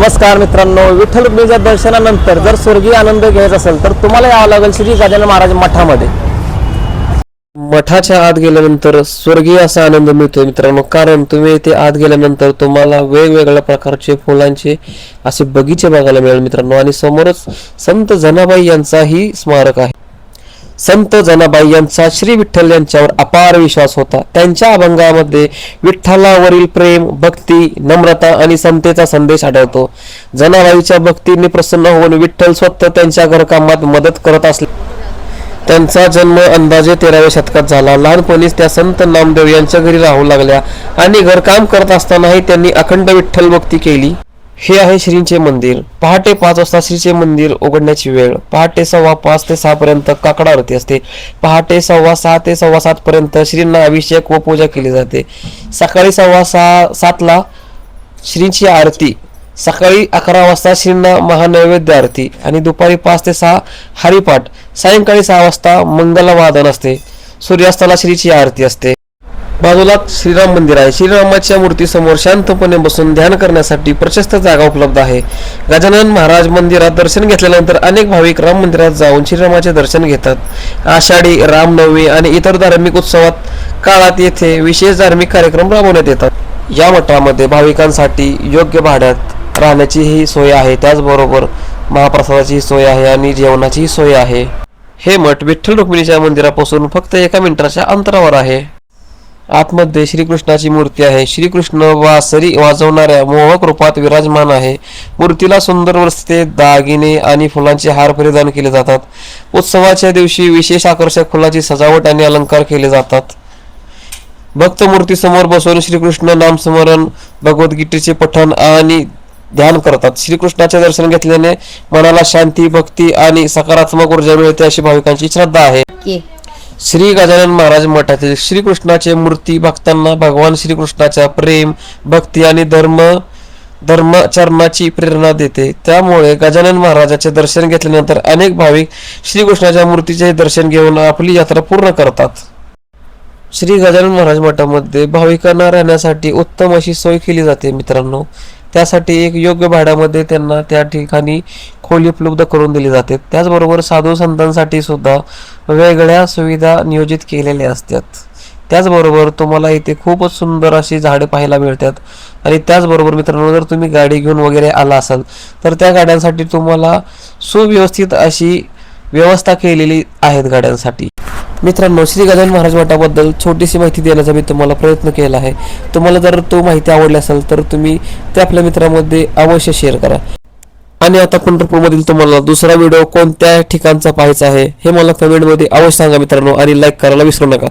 नमस्कार मित्रांनो, विठ्ठल रुक्मिणीच्या दर्शनानंतर जर स्वर्गीय आनंद घ्यायचा असेल तर तुम्हाला यावं लागेल श्री गजानन महाराज मठामध्ये। मठाच्या आत गेल्यानंतर स्वर्गीय असा आनंद मिळतो मित्रांनो, कारण तुम्ही इथे आत गेल्यानंतर तुम्हाला वेगवेगळ्या प्रकारचे फुलांचे असे बगीचे बघायला मिळेल मित्रांनो। आणि समोरच संत जनाबाई यांचाही स्मारक आहे। संत जनाबाई यांचा श्री विठ्ठल यांच्यावर अपार विश्वास होता। त्यांच्या अभंगामध्ये विठ्ठलावरील प्रेम, भक्ती, नम्रता आणि समतेचा संदेश आढळतो। जनाबाईच्या भक्तीने प्रसन्न होऊन विठ्ठल स्वतः त्यांच्या घरकामात मदत करत असले। त्यांचा जन्म अंदाजे 13व्या शतकात झाला। लहानपणीच त्या संत नामदेव यांच्या घरी राहू लागल्या आणि घरकाम करत असतानाही त्यांनी अखंड विठ्ठल भक्ती केली। हे आहे श्रींचे मंदिर। पहाटे 5 वाजता श्रीचे मंदिर उघडण्याची वेळ। पहाटे 5:15 ते 6 पर्यंत काकड आरती असते। पहाटे 6:15 ते 7:15 पर्यंत श्रींना अभिषेक व पूजा केली जाते। सकाळी 6:15 ला श्रींची आरती। सकाळी 11 वाजता श्रींना महानैवेद्य आरती आणि दुपारी 5 ते 6 हरिपाठ। सायंकाळी 6 वाजता मंगलवादन असते। सूर्यास्ताला श्रीची आरती असते। बाजूला श्रीराम मंदिर आहे। श्रीरामाच्या मूर्तीसमोर शांतपणे बसून ध्यान करण्यासाठी प्रशस्त जागा उपलब्ध आहे। गजानन महाराज मंदिरात दर्शन घेतल्यानंतर अनेक भाविक राम मंदिरात जाऊन श्रीरामाचे दर्शन घेतात। आषाढी, रामनवमी आणि इतर धार्मिक उत्सवात काळात येथे विशेष धार्मिक कार्यक्रम राबवण्यात येतात। या मठामध्ये भाविकांसाठी योग्य भाड्यात राहण्याची ही सोय आहे, त्याचबरोबर महाप्रसादाची सोय आहे आणि जेवणाची सोय आहे। हे मठ विठ्ठल रुक्मिणीच्या मंदिरापासून फक्त 1 मिनिटाच्या अंतरावर आहे। आतमध्ये श्रीकृष्णाची मूर्ती आहे। श्रीकृष्ण वासरी वाजवणाऱ्या मोहक रूपात विराजमान आहे। मूर्तीला सुंदर वस्त्रे, दागिने आणि फुलांचे हार परिधान केले जातात। उत्सवाच्या दिवशी विशेष आकर्षक फुलाची सजावट आणि अलंकार केले जातात। भक्त मूर्ती समोर बसून श्रीकृष्ण नामस्मरण, भगवद्गीतेचे पठण आणि ध्यान करतात। श्रीकृष्णाचे दर्शन घेतल्याने मनाला शांती, भक्ती आणि सकारात्मक ऊर्जा मिळते अशी भाविकांची श्रद्धा आहे। श्री गजानन महाराज मठातील श्रीकृष्णाचे मूर्ती भक्तांना भगवान श्रीकृष्णाच्या प्रेम, भक्ती आणि धर्माचरणाची प्रेरणा देते। त्यामुळे गजानन महाराजांचे दर्शन घेतल्यानंतर अनेक भाविक श्रीकृष्णाच्या मूर्तीचे दर्शन घेऊन आपली यात्रा पूर्ण करतात। श्री गजानन महाराज मठामध्ये भाविकांना राहण्यासाठी उत्तम अशी सोय केली जाते मित्रांनो। त्यासाठी एक योग्य भाड्यामध्ये त्यांना त्या ठिकाणी खोली उपलब्ध करून दिली जाते। त्याचबरोबर साधू संतांसाठी सुद्धा वेगळ्या सुविधा नियोजित केलेल्या असतात। त्याचबरोबर तुम्हाला इथे खूपच सुंदर अशी झाडे पाहायला मिळतात। आणि त्याचबरोबर मित्रांनो, जर तुम्ही गाडी घेऊन वगैरे आला असाल तर त्या गाड्यांसाठी तुम्हाला सुव्यवस्थित अशी व्यवस्था केलेली आहेत गाड्यांसाठी। मित्रांनो, श्री गजानन महाराज मठाबद्दल छोटीशी माहिती देण्याचा मी तुम्हाला प्रयत्न केला आहे। तुम्हाला जर तो माहिती आवडली असेल तर तुम्ही ते आपल्या मित्रांमध्ये अवश्य शेअर करा। आणि आता पंढरपूरमधील तुम्हाला दुसरा व्हिडिओ कोणत्या ठिकाणचा पाहायचा आहे हे मला कमेंटमध्ये अवश्य सांगा मित्रांनो, आणि लाईक करायला विसरू नका।